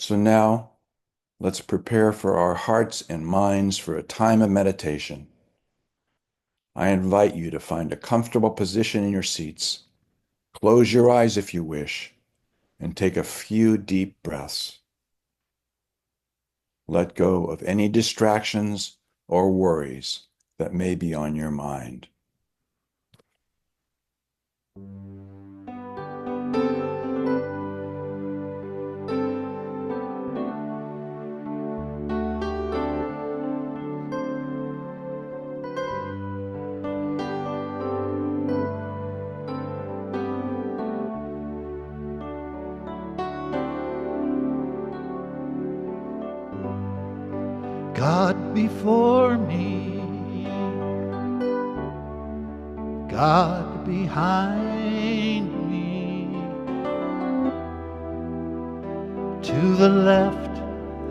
So now let's prepare for our hearts and minds for a time of meditation. I invite you to find a comfortable position in your seats. Close your eyes if you wish, and take a few deep breaths. Let go of any distractions or worries that may be on your mind. God before me, God behind me, to the left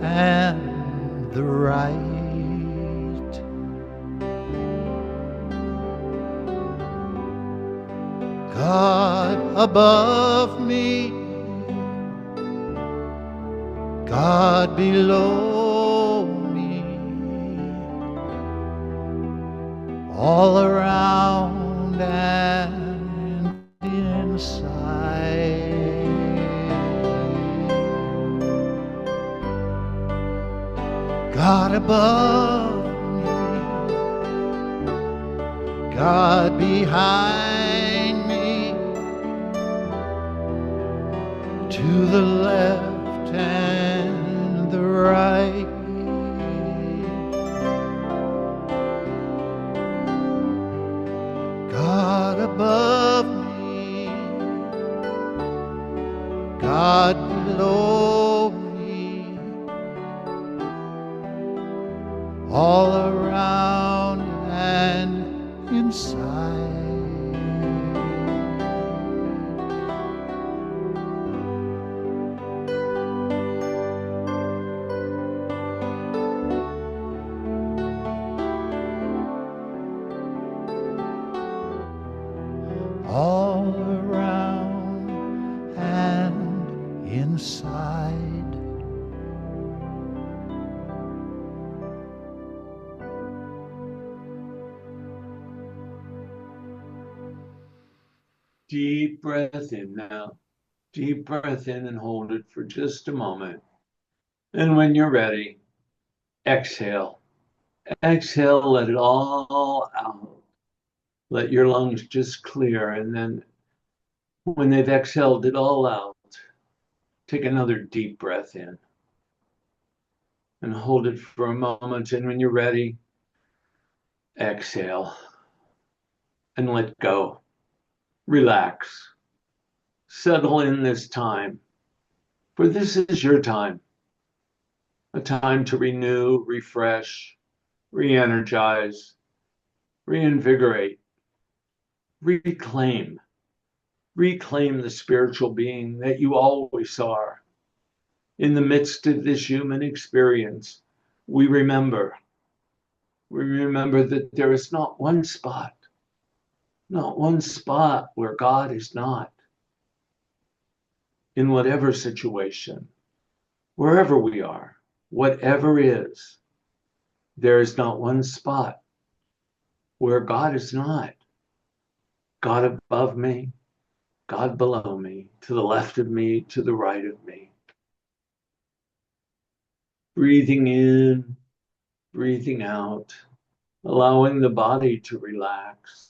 and the right, God above me, God below me, all around and inside. God above me, God behind me, to the left and the right. God above me, God below me, all around and inside. All around and inside. Deep breath in now. Deep breath in and hold it for just a moment. And when you're ready, exhale. Exhale, let it all out. Let your lungs just clear. And then when they've exhaled it all out, take another deep breath in and hold it for a moment. And when you're ready, exhale and let go. Relax. Settle in this time, for this is your time, a time to renew, refresh, re-energize, reinvigorate, reclaim, reclaim the spiritual being that you always are. In the midst of this human experience, we remember that there is not one spot where God is not. In whatever situation, wherever we are, whatever is, there is not one spot where God is not. God above me, God below me, to the left of me, to the right of me. Breathing in, breathing out, allowing the body to relax,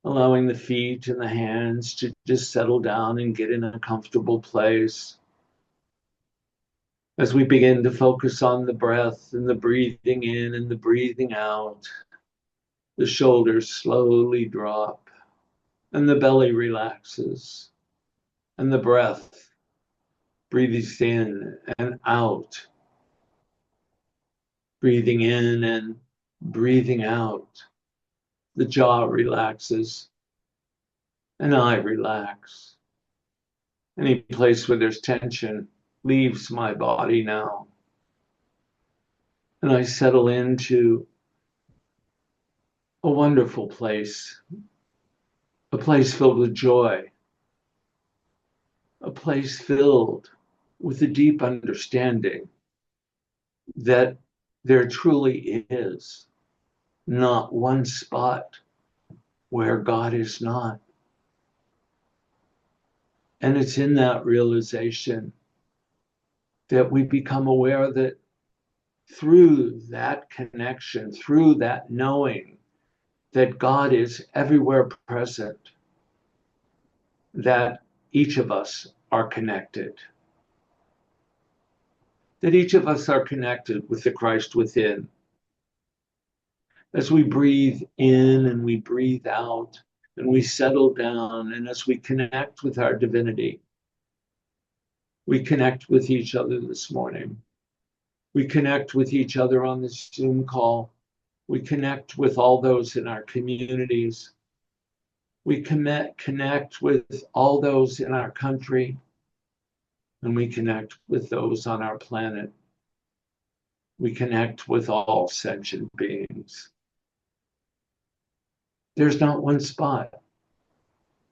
allowing the feet and the hands to just settle down and get in a comfortable place. As we begin to focus on the breath and the breathing in and the breathing out, the shoulders slowly drop and the belly relaxes and the breath breathes in and out, breathing in and breathing out. The jaw relaxes and I relax. Any place where there's tension leaves my body now. And I settle into a wonderful place, a place filled with joy, a place filled with a deep understanding that there truly is not one spot where God is not. And it's in that realization that we become aware that through that connection, through that knowing that God is everywhere present, that each of us are connected, that each of us are connected with the Christ within. As we breathe in and we breathe out and we settle down, and as we connect with our divinity, we connect with each other this morning. We connect with each other on this Zoom call. We connect with all those in our communities. We connect with all those in our country, and we connect with those on our planet. We connect with all sentient beings. There's not one spot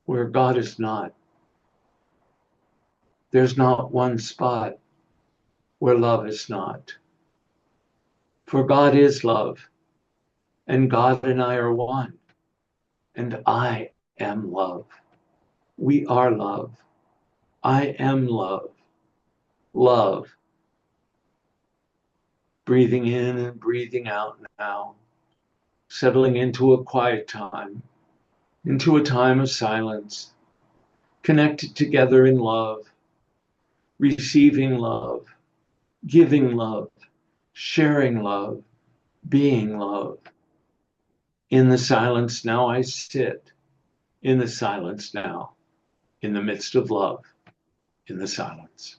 where God is not. There's not one spot where love is not. For God is love, and God and I are one, and I am love. We are love. I am love. Love. Breathing in and breathing out now, settling into a quiet time, into a time of silence, connected together in love, receiving love, giving love, sharing love, being love. In the silence now I sit, in the silence now, in the midst of love, in the silence.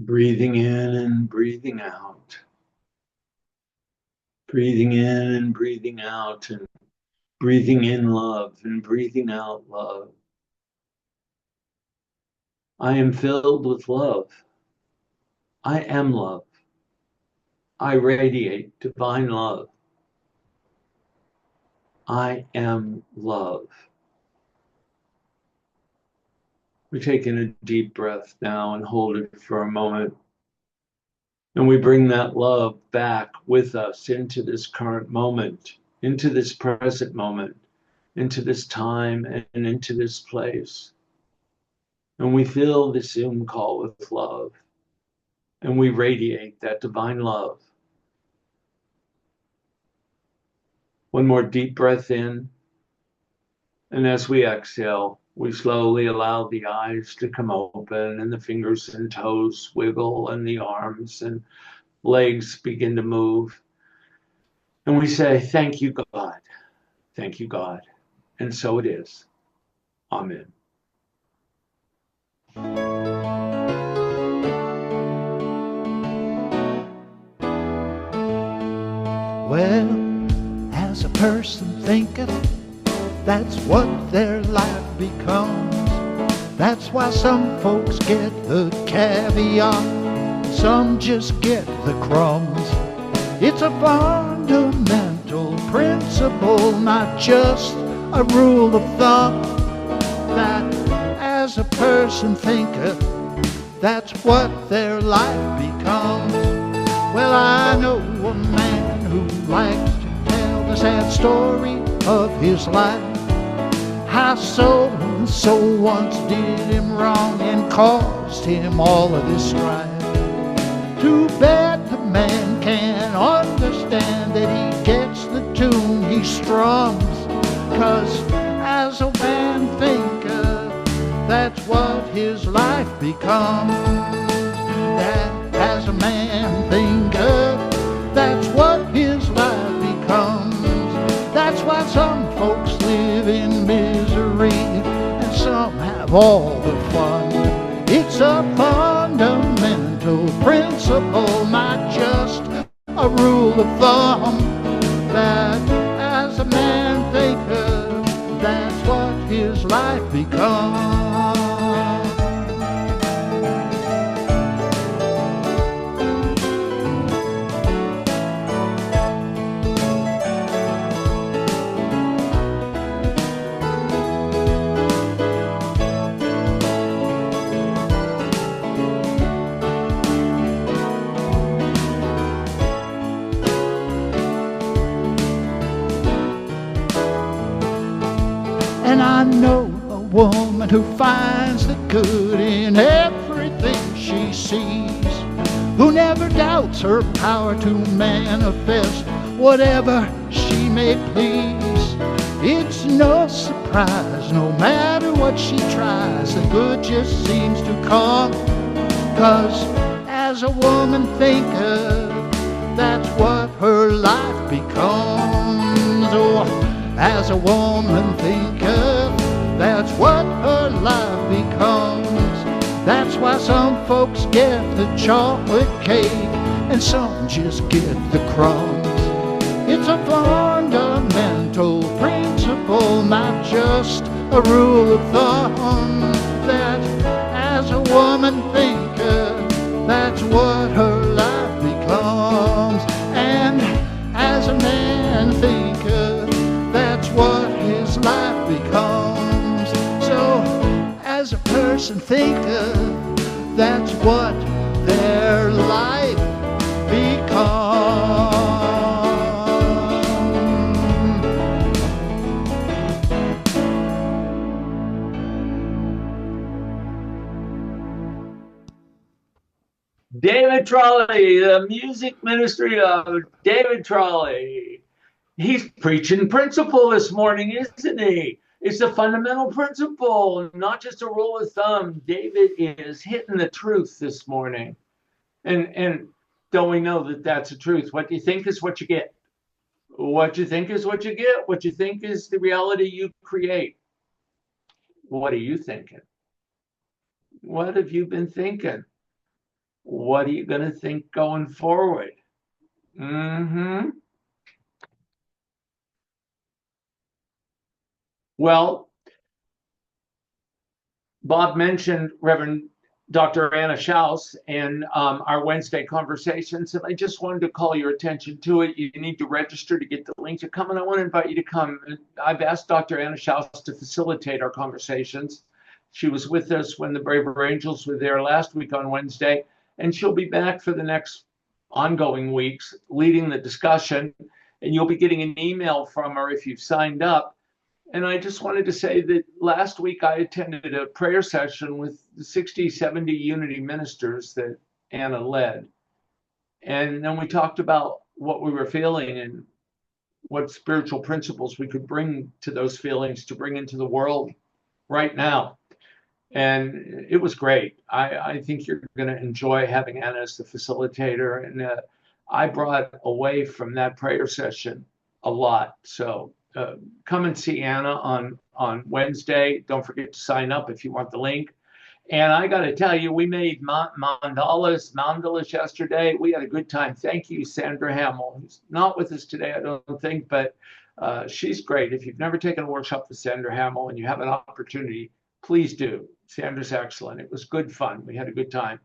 Breathing in and breathing out. Breathing in and breathing out, and breathing in love and breathing out love. I am filled with love. I am love. I radiate divine love. I am love. We take in a deep breath now and hold it for a moment. And we bring that love back with us into this current moment, into this present moment, into this time, and into this place. And we fill this Zoom call with love. And we radiate that divine love. One more deep breath in. And as we exhale, we slowly allow the eyes to come open and the fingers and toes wiggle and the arms and legs begin to move. And we say, thank you, God. Thank you, God. And so it is. Amen. Well, as a person thinketh, that's what their life becomes. That's why some folks get the caviar, some just get the crumbs. It's a fundamental principle, not just a rule of thumb, that as a person thinketh, that's what their life becomes. Well, I know a man who likes to tell the sad story of his life, how so-and-so once did him wrong and caused him all of this strife. Too bad the man can't understand that he gets the tune he strums, 'cause as a man thinketh, that's what his life becomes. That as a man thinketh, that's what his life becomes. That's why some folks live in misery and some have all the fun. It's a fundamental principle, not just a rule of thumb, that as a man thinketh, that's what his life becomes. And I know a woman who finds the good in everything she sees, who never doubts her power to manifest whatever she may please. It's no surprise, no matter what she tries, the good just seems to come. 'Cause as a woman thinketh, that's what her life becomes. Oh, as a woman thinketh, that's what her life becomes. That's why some folks get the chocolate cake and some just get the crumbs. It's a fundamental principle, not just a rule of thumb, that as a woman thinketh, that's what her life becomes. And as a man thinketh, that's what his life becomes. So as a person thinketh, that's what their life becomes. David Trolley, the music ministry of David Trolley. He's preaching principle this morning, isn't he? It's a fundamental principle, not just a rule of thumb. David is hitting the truth this morning. And don't we know that that's the truth? What you think is what you get. What you think is what you get. What you think is the reality you create. What are you thinking? What have you been thinking? What are you going to think going forward? Well, Bob mentioned Reverend Dr. Anna Schaus in our Wednesday conversations, and I just wanted to call your attention to it. You need to register to get the link to come, and I want to invite you to come. I've asked Dr. Anna Schaus to facilitate our conversations. She was with us when the Braver Angels were there last week on Wednesday, and she'll be back for the next ongoing weeks leading the discussion, and you'll be getting an email from her if you've signed up. And I just wanted to say that last week I attended a prayer session with 60, 70 Unity ministers that Anna led. And then we talked about what we were feeling and what spiritual principles we could bring to those feelings to bring into the world right now. And it was great. I think you're going to enjoy having Anna as the facilitator. And I brought away from that prayer session a lot. So come and see Anna on Wednesday. Don't forget to sign up if you want the link. And I got to tell you, we made mandalas yesterday. We had a good time. Thank you, Sandra Hamill, who's not with us today, I don't think, but she's great. If you've never taken a workshop with Sandra Hamill and you have an opportunity, please do. Sandra's excellent. It was good fun. We had a good time.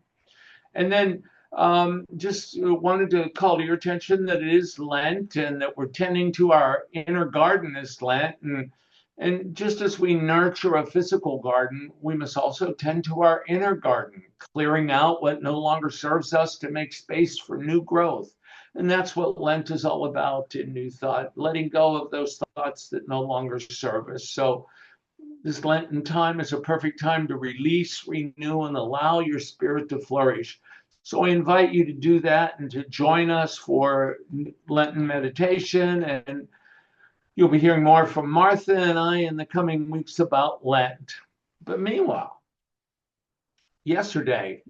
And then just wanted to call to your attention that it is Lent and that we're tending to our inner garden this Lent. And just as we nurture a physical garden, we must also tend to our inner garden, clearing out what no longer serves us to make space for new growth. And that's what Lent is all about in New Thought, letting go of those thoughts that no longer serve us. So this Lenten time is a perfect time to release, renew, and allow your spirit to flourish. So I invite you to do that and to join us for Lenten meditation. And you'll be hearing more from Martha and I in the coming weeks about Lent. But meanwhile, yesterday,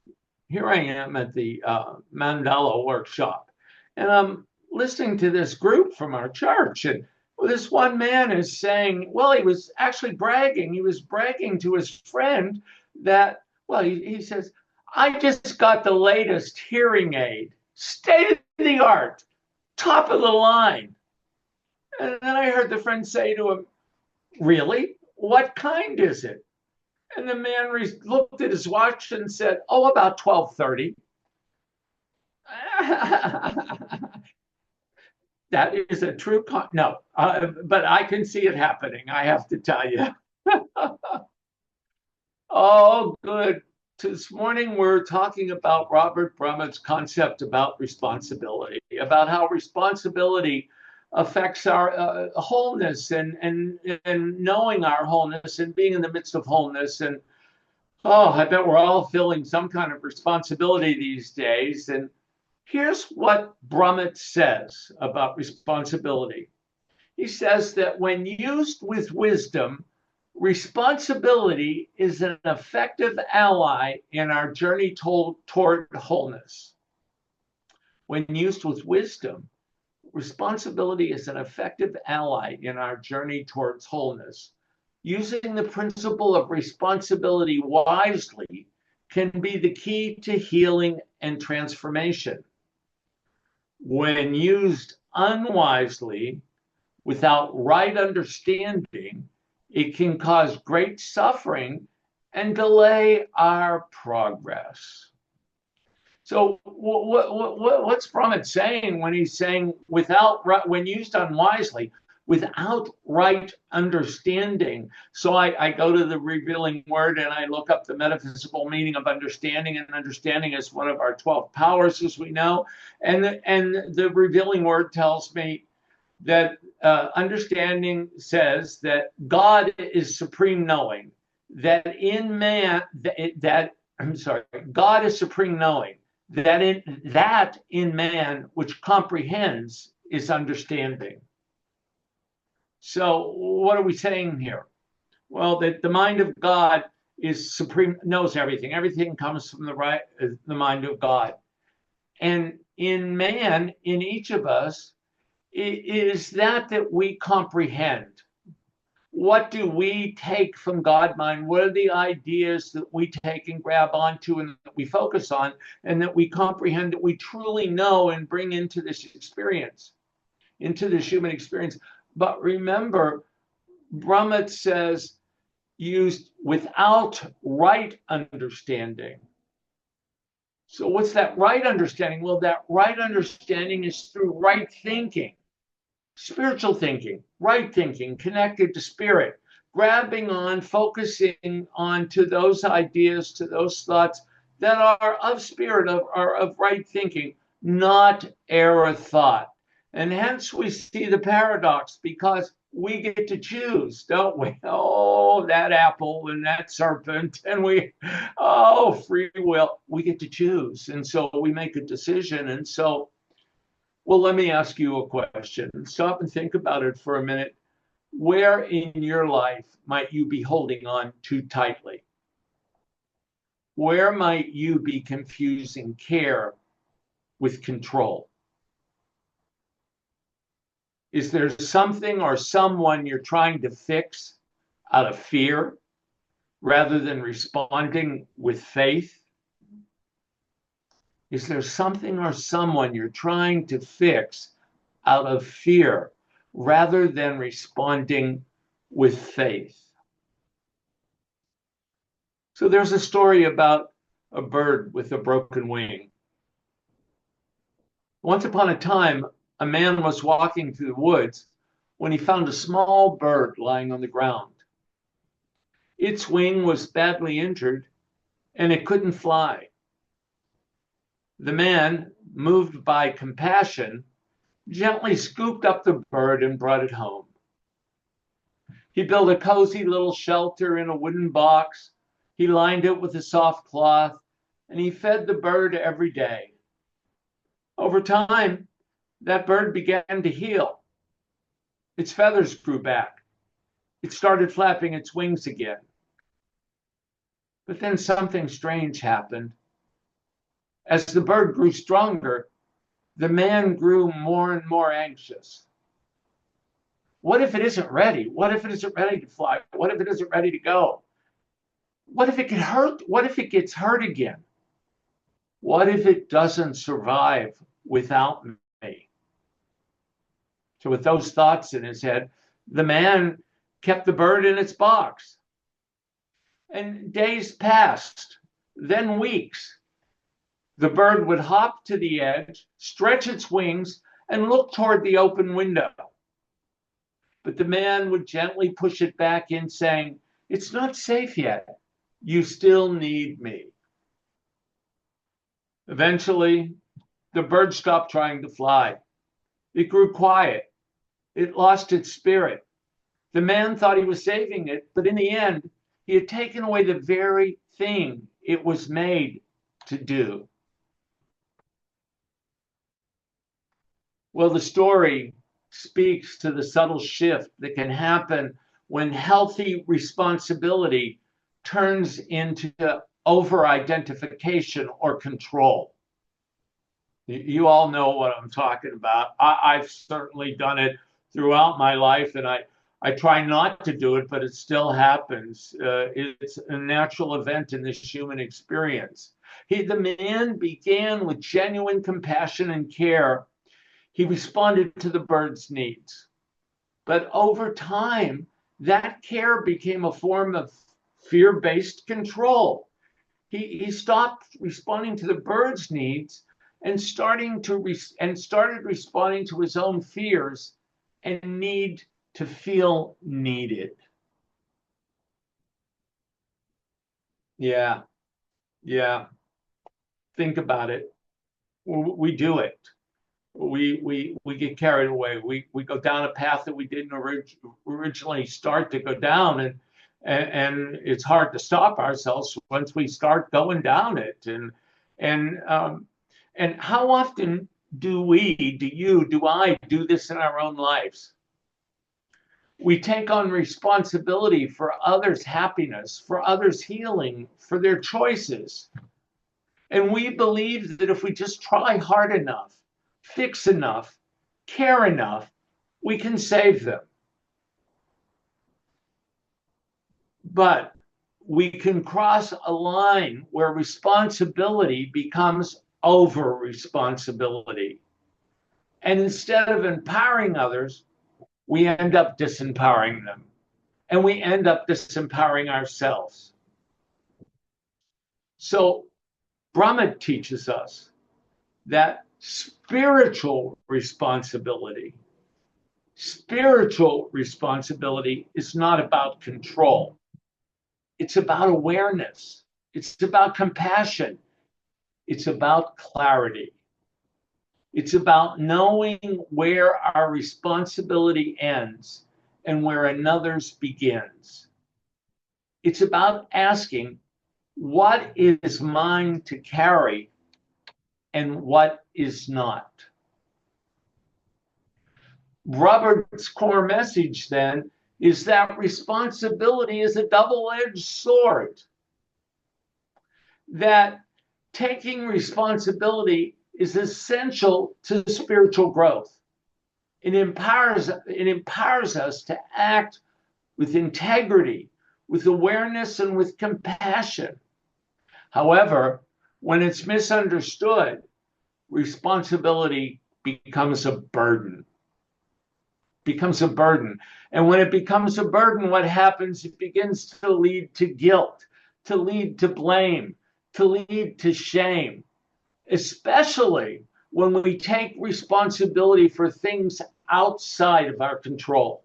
here I am at the Mandala workshop, and I'm listening to this group from our church. And this one man is saying, well, he was actually bragging. He was bragging to his friend that, well, he says, I just got the latest hearing aid, state of the art, top of the line. And then I heard the friend say to him, really? What kind is it? And the man looked at his watch and said, oh, about 12:30. That is a true no, but I can see it happening, I have to tell you. Oh, good. This morning we're talking about Robert Brummett's concept about responsibility, about how responsibility affects our wholeness and knowing our wholeness and being in the midst of wholeness. And oh, I bet we're all feeling some kind of responsibility these days. And here's what Brummett says about responsibility. He says that when used with wisdom, responsibility is an effective ally in our journey toward wholeness. When used with wisdom, responsibility is an effective ally in our journey towards wholeness. Using the principle of responsibility wisely can be the key to healing and transformation. When used unwisely, without right understanding, it can cause great suffering and delay our progress. So what's Brummett saying when he's saying when used unwisely, without right understanding? So I go to the revealing word and I look up the metaphysical meaning of understanding, and understanding is one of our 12 powers, as we know. And the revealing word tells me that understanding says that God is supreme knowing, that in man, God is supreme knowing, that in man which comprehends is understanding. So what are we saying here? Well, that the mind of God is supreme, knows everything. Everything comes from the mind of God. And in man, in each of us, it is that we comprehend. What do we take from God mind? What are the ideas that we take and grab onto and that we focus on and that we comprehend, that we truly know and bring into this experience, into this human experience? But remember, Brummett says, used without right understanding. So what's that right understanding? Well, that right understanding is through right thinking. Spiritual thinking, right thinking, connected to spirit, grabbing on, focusing on to those ideas, to those thoughts that are of spirit, are of right thinking, not error thought. And hence we see the paradox, because we get to choose, don't we? Oh, that apple and that serpent, and free will, we get to choose. And so we make a decision. And so, well, let me ask you a question. Stop and think about it for a minute. Where in your life might you be holding on too tightly? Where might you be confusing care with control? Is there something or someone you're trying to fix out of fear rather than responding with faith? Is there something or someone you're trying to fix out of fear rather than responding with faith? So there's a story about a bird with a broken wing. Once upon a time, a man was walking through the woods when he found a small bird lying on the ground. Its wing was badly injured and it couldn't fly. The man, moved by compassion, gently scooped up the bird and brought it home. He built a cozy little shelter in a wooden box. He lined it with a soft cloth, and he fed the bird every day. Over time, that bird began to heal. Its feathers grew back. It started flapping its wings again. But then something strange happened. As the bird grew stronger, the man grew more and more anxious. What if it isn't ready? What if it isn't ready to fly? What if it isn't ready to go? What if it get hurt? What if it gets hurt again? What if it doesn't survive without me? So with those thoughts in his head, the man kept the bird in its box. And days passed, then weeks. The bird would hop to the edge, stretch its wings, and look toward the open window. But the man would gently push it back in, saying, "It's not safe yet. You still need me." Eventually, the bird stopped trying to fly. It grew quiet. It lost its spirit. The man thought he was saving it, but in the end, he had taken away the very thing it was made to do. Well, the story speaks to the subtle shift that can happen when healthy responsibility turns into over-identification or control. You all know what I'm talking about. I've certainly done it throughout my life, and I try not to do it, but it still happens. It's a natural event in this human experience. The man began with genuine compassion and care. He responded to the bird's needs. But over time, that care became a form of fear-based control. He stopped responding to the bird's needs and started responding to his own fears and need to feel needed. Yeah. Think about it. We do it. We get carried away. We go down a path that we didn't originally start to go down, and it's hard to stop ourselves once we start going down it. And how often do I do this in our own lives? We take on responsibility for others' happiness, for others' healing, for their choices. And we believe that if we just try hard enough, fix enough, care enough, we can save them. But we can cross a line where responsibility becomes over responsibility. And instead of empowering others, we end up disempowering them. And we end up disempowering ourselves. So Brahma teaches us that spiritual responsibility is not about control. It's about awareness. It's about compassion. It's about clarity. It's about knowing where our responsibility ends and where another's begins. It's about asking, what is mine to carry and what is not? Robert's core message then is that responsibility is a double-edged sword. That taking responsibility is essential to spiritual growth. It empowers us to act with integrity, with awareness, and with compassion. However, when it's misunderstood, responsibility becomes a burden. And when it becomes a burden, what happens? It begins to lead to guilt, to lead to blame, to lead to shame, especially when we take responsibility for things outside of our control.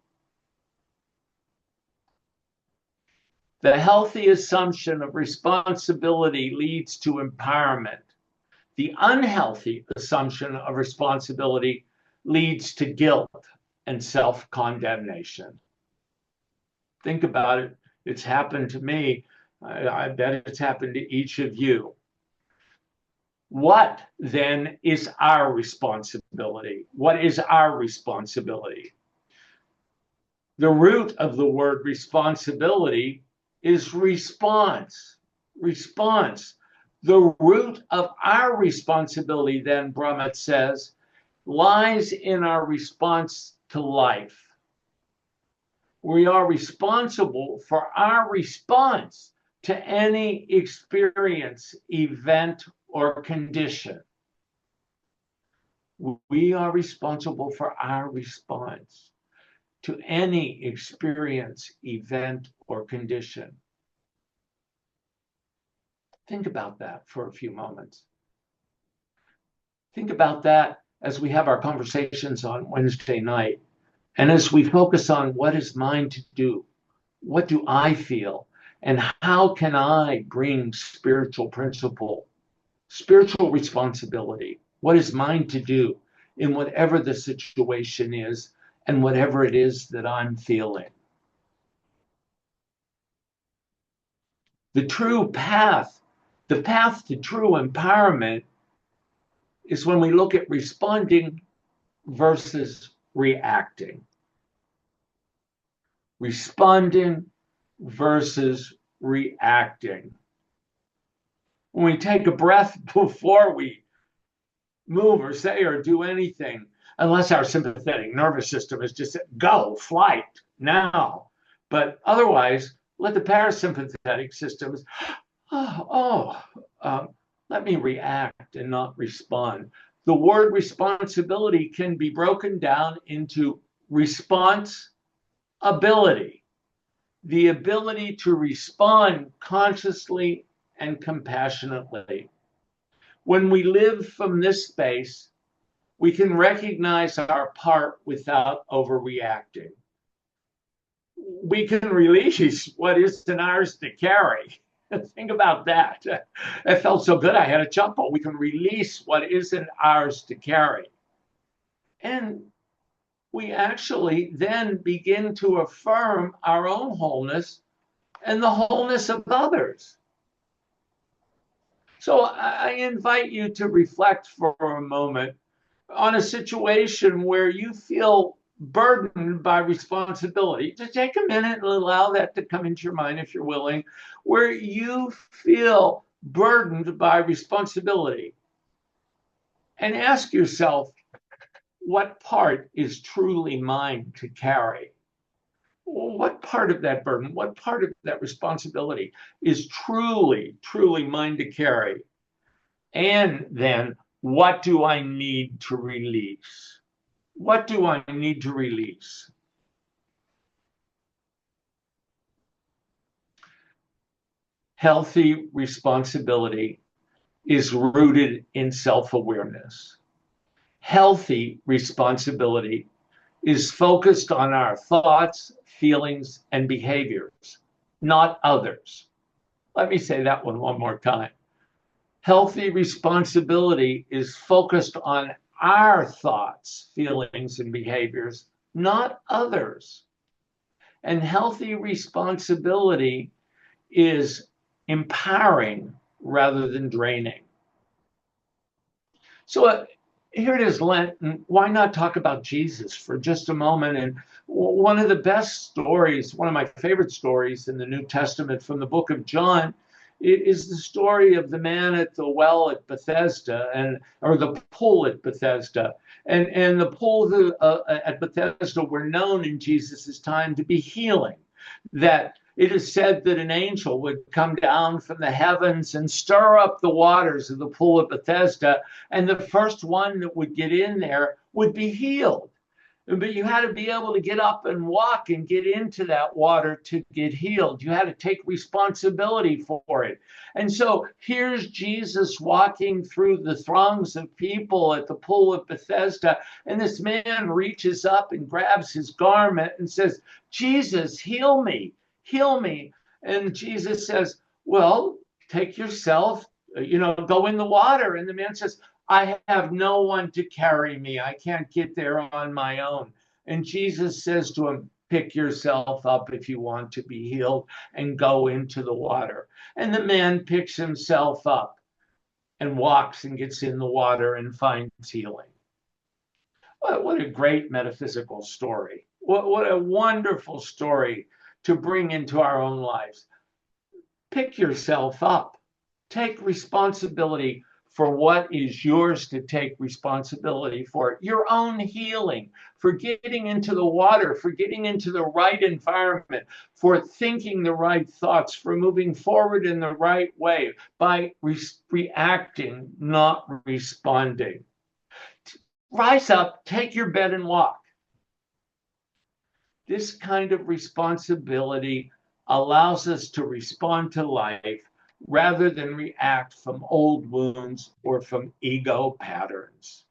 The healthy assumption of responsibility leads to empowerment. The unhealthy assumption of responsibility leads to guilt and self-condemnation. Think about it. It's happened to me. I bet it's happened to each of you. What then is our responsibility? What is our responsibility? The root of the word responsibility is response. Response. The root of our responsibility, then, Brahmat says, lies in our response to life. We are responsible for our response to any experience, event, or condition. We are responsible for our response to any experience, event, or condition. Think about that for a few moments. Think about that as we have our conversations on Wednesday night, and as we focus on what is mine to do, what do I feel, and how can I bring spiritual principle, spiritual responsibility, what is mine to do in whatever the situation is and whatever it is that I'm feeling. The path to true empowerment is when we look at responding versus reacting. Responding versus reacting. When we take a breath before we move or say or do anything, unless our sympathetic nervous system is just go, flight, now. But otherwise, let the parasympathetic systems, let me react and not respond. The word responsibility can be broken down into response ability, the ability to respond consciously and compassionately. When we live from this space, we can recognize our part without overreacting. We can release what isn't ours to carry. Think about that. It felt so good, I had a chuckle. We can release what isn't ours to carry. And we actually then begin to affirm our own wholeness and the wholeness of others. So I invite you to reflect for a moment on a situation where you feel burdened by responsibility. Just take a minute and allow that to come into your mind if you're willing, where you feel burdened by responsibility. And ask yourself, what part is truly mine to carry? What part of that burden, what part of that responsibility is truly, truly mine to carry? And then, what do I need to release? What do I need to release? Healthy responsibility is rooted in self-awareness. Healthy responsibility is focused on our thoughts, feelings, and behaviors, not others. Let me say that one more time. Healthy responsibility is focused on our thoughts, feelings, and behaviors, not others. And healthy responsibility is empowering rather than draining. So here it is, Lent, and why not talk about Jesus for just a moment? And one of the best stories, one of my favorite stories in the New Testament from the book of John, is the story of the man at the well at Bethesda, or the pool at Bethesda. And the pools at Bethesda were known in Jesus's time to be healing. That it is said that an angel would come down from the heavens and stir up the waters of the pool of Bethesda, and the first one that would get in there would be healed. But you had to be able to get up and walk and get into that water to get healed. You had to take responsibility for it. And so here's Jesus walking through the throngs of people at the pool of Bethesda. And this man reaches up and grabs his garment and says, Jesus, heal me, heal me. And Jesus says, well, take yourself, go in the water. And the man says, I have no one to carry me. I can't get there on my own. And Jesus says to him, pick yourself up if you want to be healed and go into the water. And the man picks himself up and walks and gets in the water and finds healing. What a great metaphysical story. What a wonderful story to bring into our own lives. Pick yourself up. Take responsibility for what is yours to take responsibility for. Your own healing, for getting into the water, for getting into the right environment, for thinking the right thoughts, for moving forward in the right way by reacting, not responding. Rise up, take your bed and walk. This kind of responsibility allows us to respond to life rather than react from old wounds or from ego patterns.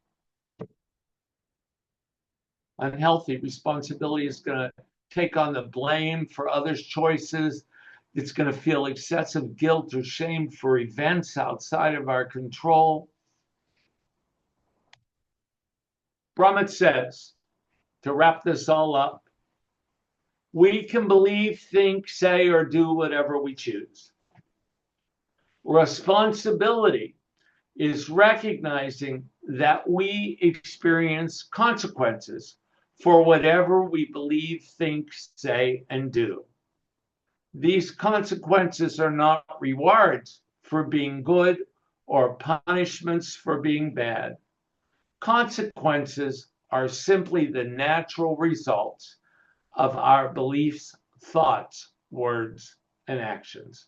Unhealthy responsibility is going to take on the blame for others' choices. It's going to feel excessive guilt or shame for events outside of our control. Brahmat says, to wrap this all up, we can believe, think, say, or do whatever we choose. Responsibility is recognizing that we experience consequences for whatever we believe, think, say, and do. These consequences are not rewards for being good or punishments for being bad. Consequences are simply the natural results of our beliefs, thoughts, words, and actions.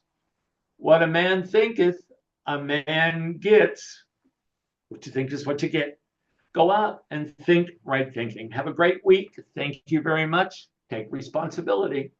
What a man thinketh, a man gets. What you think is what you get. Go out and think right thinking. Have a great week. Thank you very much. Take responsibility.